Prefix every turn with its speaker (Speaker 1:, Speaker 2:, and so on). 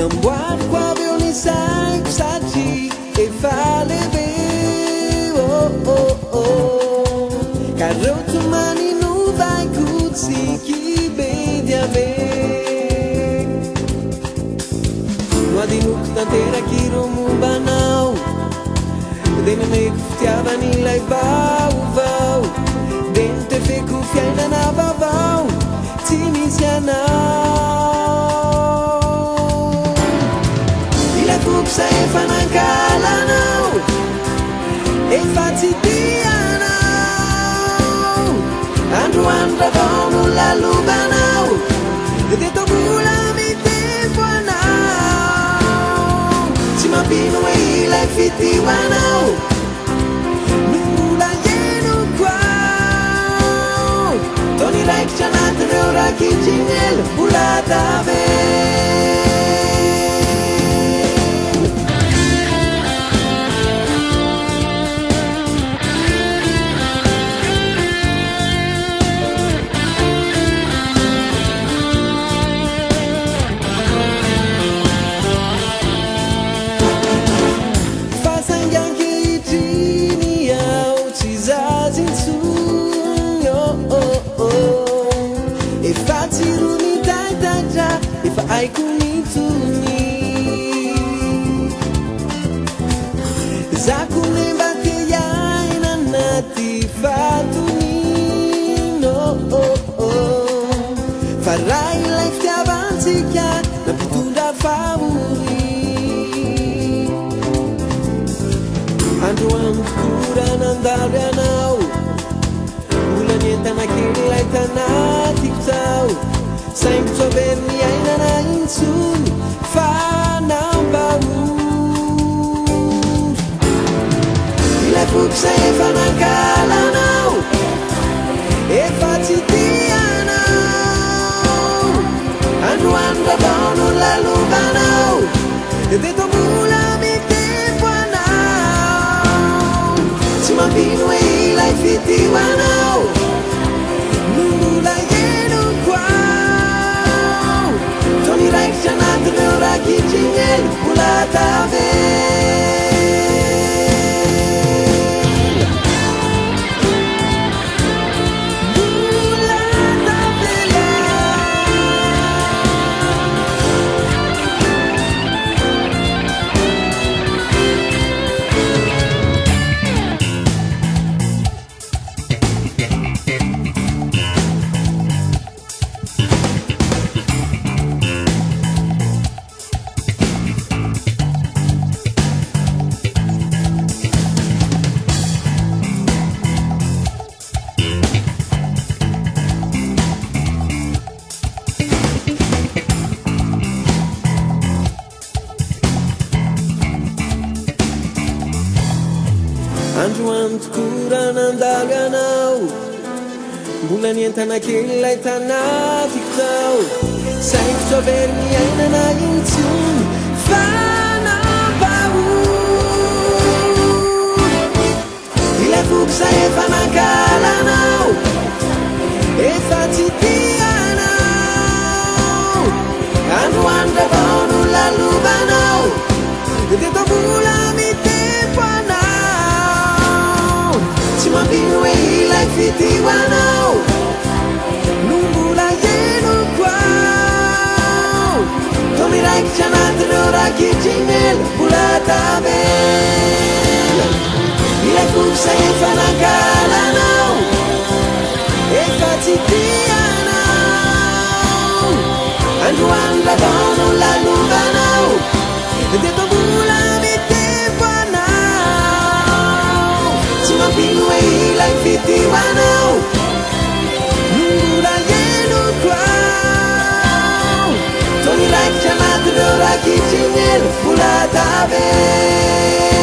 Speaker 1: namboariko avy eo ny saiko satria efa lehibe ka reo tomany novaiko tsiky be dia be no adinoko tanteraky ireo mombanao de nomeko fitiavany ilay vaovao de nitefeko fiainana vaovao tsy misy anao ilay fokosa efa nankalanao efa tsy tianao androany ravao no lalobanao de tobola mitempo anao tsy mampino hoe ilay fitioanao nombola ienoko ao tony raikitra anatireo rakitrignel mbola tave aiko nitony zako nemba te iaina anaty fatonino fa raha ilay fitiavantsika nampitondra favori andro amokora nandalo ianao mbola nientana kely ilay tanatiko tao saingotsy averiny ainana intsony fa nambaory ilay fokosa efa nankalanao efa tsy tianao androany ravao no lalobanao de tombola mitempo anao tsy mampino hoe ilay fitioanao nombola ienoko ao tony raikitra anatireo rakitrignel mbola tavela androany tokora nandalo ianao mbola nientana kely ilay tanatiko tao saingotsy averiny ainana intsony fa nampahory ilay fokosa efa nankalanao efa tsy tianao androany ravao no lalobanao de tombola mitempo anao tsy mampino hoe ilay fitioanao nombola ienoko ao tony raikitra anatireo rakitrignel mbola tavela ilay fokosa efa nankalanao efa tsy tianao androany ravao no lalobanao de tombola mitempo anao tsy mampino hoe ilay fitioanao nombola ienoko ao tony raikitra anatireo rakitrignel mbola tavela